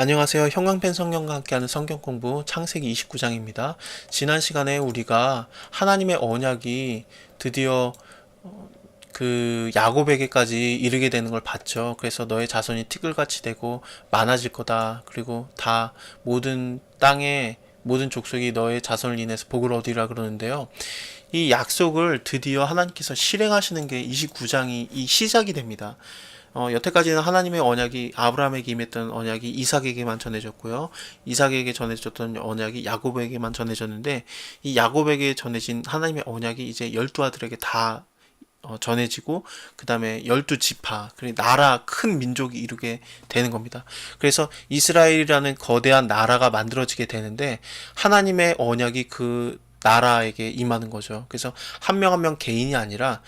안녕하세요. 형광펜 성경과 함께하는 성경 공부 창세기 29장입니다. 지난 시간에 우리가 하나님의 언약이 드디어 그 야곱에게까지 이르게 되는 걸 봤죠. 그래서 너의 자손이 티끌같이 되고 많아질 거다. 그리고 다 모든 땅에 모든 족속이 너의 자손을 인해서 복을 얻으리라 그러는데요. 이 약속을 드디어 하나님께서 실행하시는 게 29장이 이 시작이 됩니다. 여태까지는 하나님의 언약이 아브라함에게 임했던 언약이 이삭에게만 전해졌고요. 이삭에게 전해졌던 언약이 야곱에게만 전해졌는데 이 야곱에게 전해진 하나님의 언약이 이제 열두 아들에게 다 전해지고 그 다음에 12지파 그리고 나라 큰 민족이 이루게 되는 겁니다. 그래서 이스라엘이라는 거대한 나라가 만들어지게 되는데 하나님의 언약이 그 나라에게 임하는 거죠. 그래서 한 명 한 명 개인이 아니라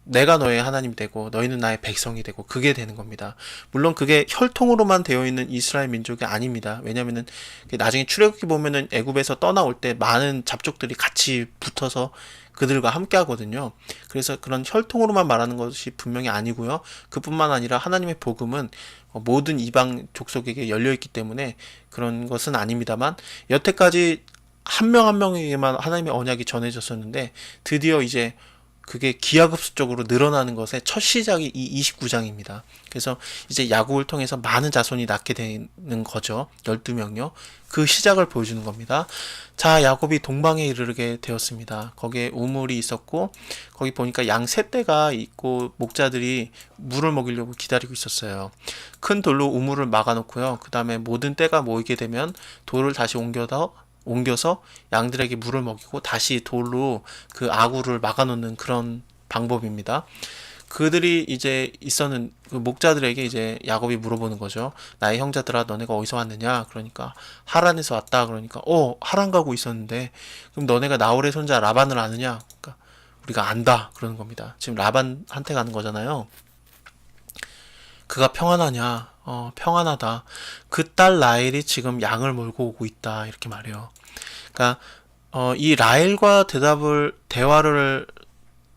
내가 너의 하나님이 되고 너희는 나의 백성이 되고 그게 되는 겁니다. 물론 그게 혈통으로만 되어 있는 이스라엘 민족이 아닙니다. 왜냐면은 나중에 출애굽기 보면은 애굽에서 떠나올 때 많은 잡족들이 같이 붙어서 그들과 함께 하거든요. 그래서 그런 혈통으로만 말하는 것이 분명히 아니고요. 그뿐만 아니라 하나님의 복음은 모든 이방 족속에게 열려 있기 때문에 그런 것은 아닙니다만 여태까지 한 명 한 명에게만 하나님의 언약이 전해졌었는데 드디어 이제 그게 기하급수적으로 늘어나는 것의 첫 시작이 이 29장입니다. 그래서 이제 야곱을 통해서 많은 자손이 낳게 되는 거죠. 12명요. 그 시작을 보여주는 겁니다. 자, 야곱이 동방에 이르게 되었습니다. 거기에 우물이 있었고 거기 보니까 양 세 떼가 있고 목자들이 물을 먹이려고 기다리고 있었어요. 큰 돌로 우물을 막아놓고요. 그 다음에 모든 떼가 모이게 되면 돌을 다시 옮겨서 양들에게 물을 먹이고 다시 돌로 그 아구를 막아놓는 그런 방법입니다. 그들이 이제 있었는 그 목자들에게 이제 야곱이 물어보는 거죠. 나의 형제들아 너네가 어디서 왔느냐? 그러니까 하란에서 왔다. 그러니까 하란 가고 있었는데 그럼 너네가 나홀의 손자 라반을 아느냐? 그러니까 우리가 안다. 그러는 겁니다. 지금 라반한테 가는 거잖아요. 그가 평안하냐? 평안하다. 그 딸 라헬이 지금 양을 몰고 오고 있다. 이렇게 말해요. 그러니까 이 라헬과 대화를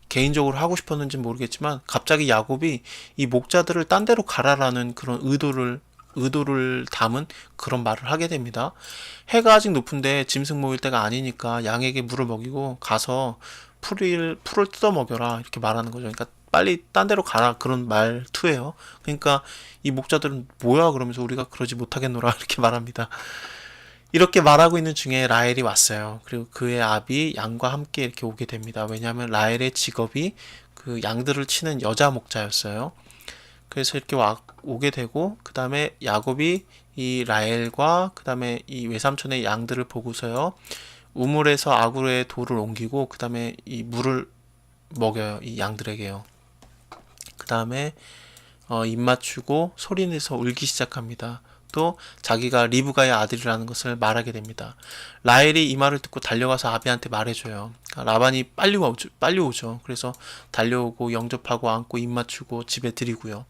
개인적으로 하고 싶었는지 모르겠지만 갑자기 야곱이 이 목자들을 딴 데로 가라라는 그런 의도를 담은 그런 말을 하게 됩니다. 해가 아직 높은데 짐승 모일 때가 아니니까 양에게 물을 먹이고 가서 풀을 뜯어 먹여라 이렇게 말하는 거죠. 그러니까 빨리 딴 데로 가라 그런 말투예요. 그러니까 이 목자들은 뭐야 그러면서 우리가 그러지 못하겠노라 이렇게 말합니다. 이렇게 말하고 있는 중에 라헬이 왔어요. 그리고 그의 아비 양과 함께 이렇게 오게 됩니다. 왜냐하면 라헬의 직업이 그 양들을 치는 여자 목자였어요. 그래서 이렇게 오게 되고 그 다음에 야곱이 이 라헬과 그 다음에 이 외삼촌의 양들을 보고서요. 우물에서 아구의 돌을 옮기고 그 다음에 이 물을 먹여요. 이 양들에게요. 그 다음에 입 맞추고 소리내서 울기 시작합니다. 또 자기가 리브가의 아들이라는 것을 말하게 됩니다. 라헬이 이 말을 듣고 달려가서 아비한테 말해줘요. 그러니까 라반이 빨리 오죠. 그래서 달려오고 영접하고 안고 입 맞추고 집에 들이고요.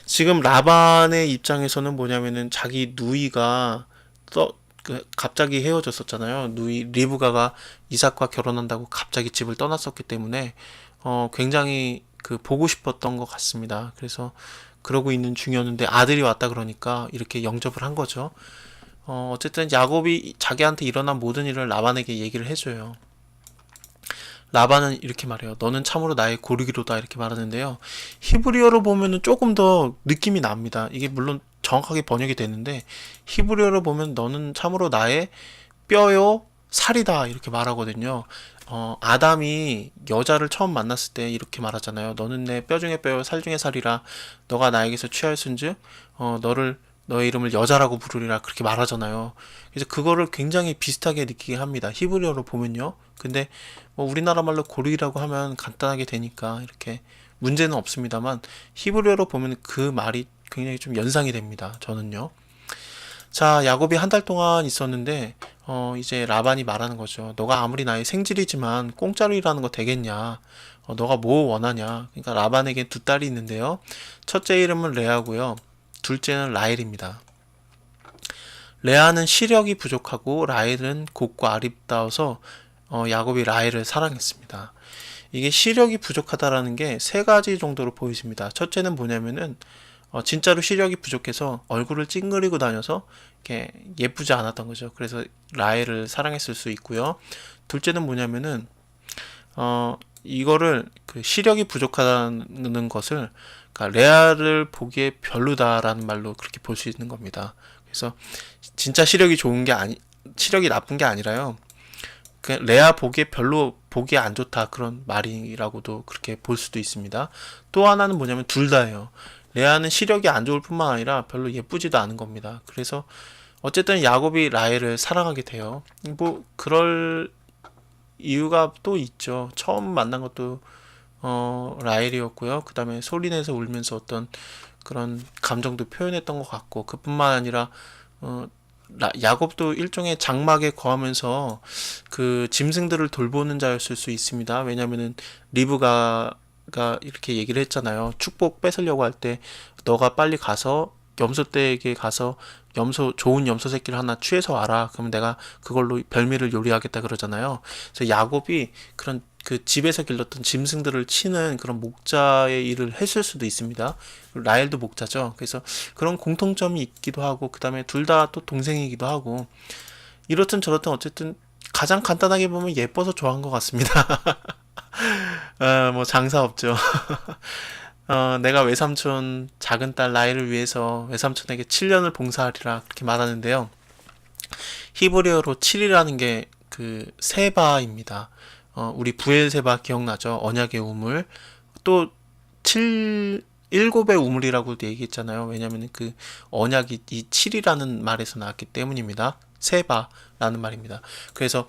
지금 라반의 입장에서는 뭐냐면은 자기 누이가 갑자기 헤어졌었잖아요. 누이 리브가가 이삭과 결혼한다고 갑자기 집을 떠났었기 때문에 굉장히 그 보고 싶었던 것 같습니다. 그래서 그러고 있는 중이었는데 아들이 왔다 그러니까 이렇게 영접을 한 거죠. 어쨌든 야곱이 자기한테 일어난 모든 일을 라반에게 얘기를 해줘요. 라반은 이렇게 말해요. 너는 참으로 나의 고르기로다 이렇게 말하는데요. 히브리어로 보면은 조금 더 느낌이 납니다. 이게 물론 정확하게 번역이 되는데 히브리어로 보면 너는 참으로 나의 뼈요 살이다 이렇게 말하거든요. 아담이 여자를 처음 만났을 때 이렇게 말하잖아요. 너는 내 뼈 중에 뼈요 살 중에 살이라 너가 나에게서 취하였은즉 너의 이름을 여자라고 부르리라 그렇게 말하잖아요. 그래서 그거를 굉장히 비슷하게 느끼게 합니다. 히브리어로 보면요. 근데 뭐 우리나라 말로 고르기라고 하면 간단하게 되니까 이렇게 문제는 없습니다만 히브리어로 보면 그 말이 굉장히 좀 연상이 됩니다. 저는요. 자, 야곱이 한 달 동안 있었는데 이제 라반이 말하는 거죠. 너가 아무리 나의 생질이지만 공짜로 일하는 거 되겠냐? 너가 뭐 원하냐? 그러니까 라반에게 두 딸이 있는데요. 첫째 이름은 레아고요. 둘째는 라헬입니다. 레아는 시력이 부족하고 라헬은 곱고 아름다워서 야곱이 라헬을 사랑했습니다. 이게 시력이 부족하다라는 게 세 가지 정도로 보여집니다. 첫째는 뭐냐면은 진짜로 시력이 부족해서 얼굴을 찡그리고 다녀서 이렇게 예쁘지 않았던 거죠. 그래서 라헬을 사랑했을 수 있고요. 둘째는 뭐냐면은 이거를 그 시력이 부족하다는 것을, 그러니까 레아를 보기에 별로다라는 말로 그렇게 볼 수 있는 겁니다. 그래서 진짜 시력이 나쁜 게 아니라요. 그 레아 보기에 별로 보기에 안 좋다 그런 말이라고도 그렇게 볼 수도 있습니다. 또 하나는 뭐냐면 둘 다예요. 레아는 시력이 안 좋을 뿐만 아니라 별로 예쁘지도 않은 겁니다. 그래서 어쨌든 야곱이 라헬을 사랑하게 돼요. 뭐 그럴 이유가 또 있죠. 처음 만난 것도 라헬이었고요. 그 다음에 소리내서 울면서 어떤 그런 감정도 표현했던 것 같고, 그뿐만 아니라 어, 야곱도 일종의 장막에 거하면서 그 짐승들을 돌보는 자였을 수 있습니다. 왜냐면은 리브가가 이렇게 얘기를 했잖아요. 축복 뺏으려고 할 때 너가 빨리 가서 염소떼에게 가서 좋은 염소 새끼를 하나 취해서 와라. 그러면 내가 그걸로 별미를 요리하겠다 그러잖아요. 그래서 야곱이 그런 그 집에서 길렀던 짐승들을 치는 그런 목자의 일을 했을 수도 있습니다. 라헬도 목자죠. 그래서 그런 공통점이 있기도 하고, 그 다음에 둘 다 또 동생이기도 하고, 이렇든 저렇든 어쨌든 가장 간단하게 보면 예뻐서 좋아한 것 같습니다. 뭐 장사 없죠. 내가 외삼촌 작은 딸 라헬을 위해서 외삼촌에게 7년을 봉사하리라 그렇게 말하는데요. 히브리어로 7이라는 게 그 세바입니다. 우리 부엘세바 기억나죠? 언약의 우물. 또 7, 7의 우물이라고도 얘기했잖아요. 왜냐면 그 언약이 이 7이라는 말에서 나왔기 때문입니다. 세바라는 말입니다. 그래서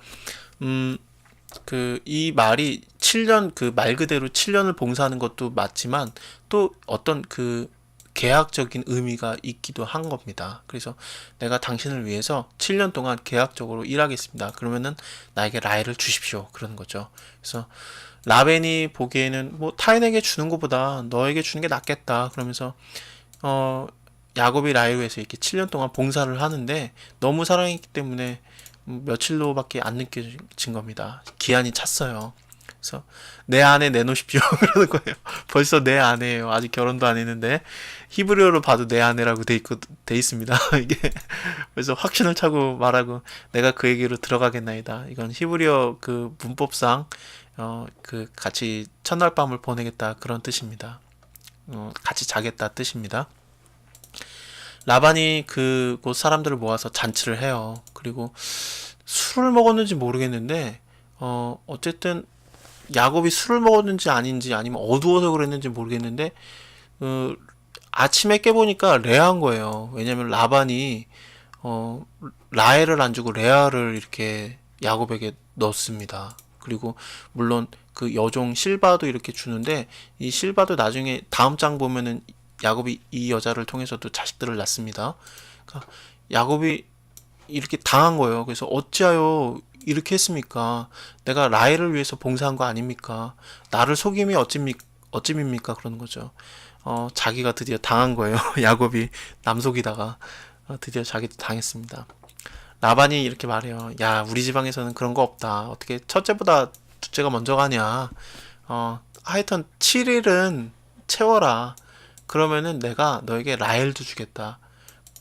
이 말이 7년, 그 말 그대로 7년을 봉사하는 것도 맞지만 또 어떤 그 계약적인 의미가 있기도 한 겁니다. 그래서 내가 당신을 위해서 7년 동안 계약적으로 일하겠습니다. 그러면은 나에게 라헬을 주십시오. 그러는 거죠. 그래서 라벤이 보기에는 뭐 타인에게 주는 것보다 너에게 주는 게 낫겠다. 그러면서 야곱이 라헬을 위해서 이렇게 7년 동안 봉사를 하는데 너무 사랑했기 때문에 며칠로밖에 안 느껴진 겁니다. 기한이 찼어요. 그래서 내 안에 내놓으십시오. 그러는 거예요. 벌써 내 아내예요. 아직 결혼도 안 했는데 히브리어로 봐도 내 아내라고 돼 있습니다. 이게 그래서 확신을 차고 말하고 내가 그에게로 들어가겠나이다. 이건 히브리어 그 문법상 그 같이 첫날 밤을 보내겠다 그런 뜻입니다. 같이 자겠다 뜻입니다. 라반이 그곳 사람들을 모아서 잔치를 해요. 그리고 술을 먹었는지 모르겠는데 어쨌든 야곱이 술을 먹었는지 아닌지 아니면 어두워서 그랬는지 모르겠는데 아침에 깨보니까 레아인 거예요. 왜냐면 라반이 라헬을 안 주고 레아를 이렇게 야곱에게 넣습니다. 그리고 물론 그 여종 실바도 이렇게 주는데 이 실바도 나중에 다음 장 보면은 야곱이 이 여자를 통해서도 자식들을 낳습니다. 그러니까 야곱이 이렇게 당한 거예요. 그래서 어찌하여 이렇게 했습니까? 내가 라헬을 위해서 봉사한 거 아닙니까? 나를 속임이 어찌입니까? 그러는 거죠. 자기가 드디어 당한 거예요. 야곱이 남속이다가 드디어 자기도 당했습니다. 라반이 이렇게 말해요. 야, 우리 지방에서는 그런 거 없다. 어떻게 첫째보다 둘째가 먼저 가냐? 하여튼 7일은 채워라. 그러면은 내가 너에게 라헬도 주겠다.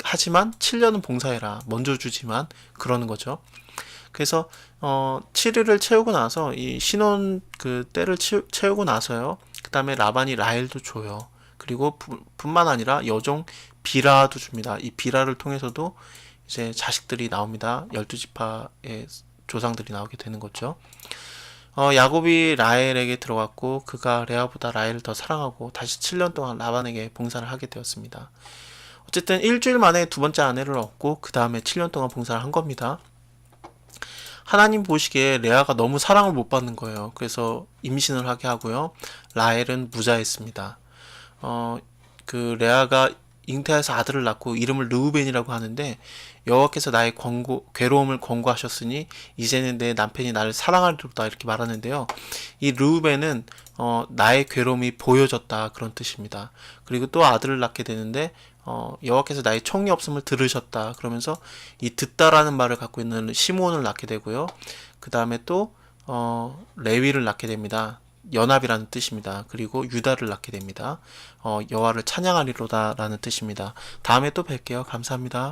하지만 7년은 봉사해라. 먼저 주지만 그러는 거죠. 그래서 7일을 채우고 나서 이 신혼 그 때를 채우고 나서요. 그 다음에 라반이 라헬도 줘요. 그리고 뿐만 아니라 여종 비라도 줍니다. 이 비라를 통해서도 이제 자식들이 나옵니다. 12지파의 조상들이 나오게 되는 거죠. 야곱이 라헬에게 들어갔고 그가 레아보다 라헬을 더 사랑하고 다시 7년 동안 라반에게 봉사를 하게 되었습니다. 어쨌든 일주일 만에 두 번째 아내를 얻고 그 다음에 7년 동안 봉사를 한 겁니다. 하나님 보시기에 레아가 너무 사랑을 못 받는 거예요. 그래서 임신을 하게 하고요. 라헬은 무자했습니다. 그 레아가 잉태해서 아들을 낳고 이름을 르우벤이라고 하는데 여호와께서 나의 괴로움을 권고하셨으니 이제는 내 남편이 나를 사랑하리로다 이렇게 말하는데요. 이 르우벤은 나의 괴로움이 보여졌다 그런 뜻입니다. 그리고 또 아들을 낳게 되는데 여호와께서 나의 총이 없음을 들으셨다 그러면서 이 듣다라는 말을 갖고 있는 시므온을 낳게 되고요. 그 다음에 또 레위를 낳게 됩니다. 연합이라는 뜻입니다. 그리고 유다를 낳게 됩니다. 여호와를 찬양하리로다라는 뜻입니다. 다음에 또 뵐게요. 감사합니다.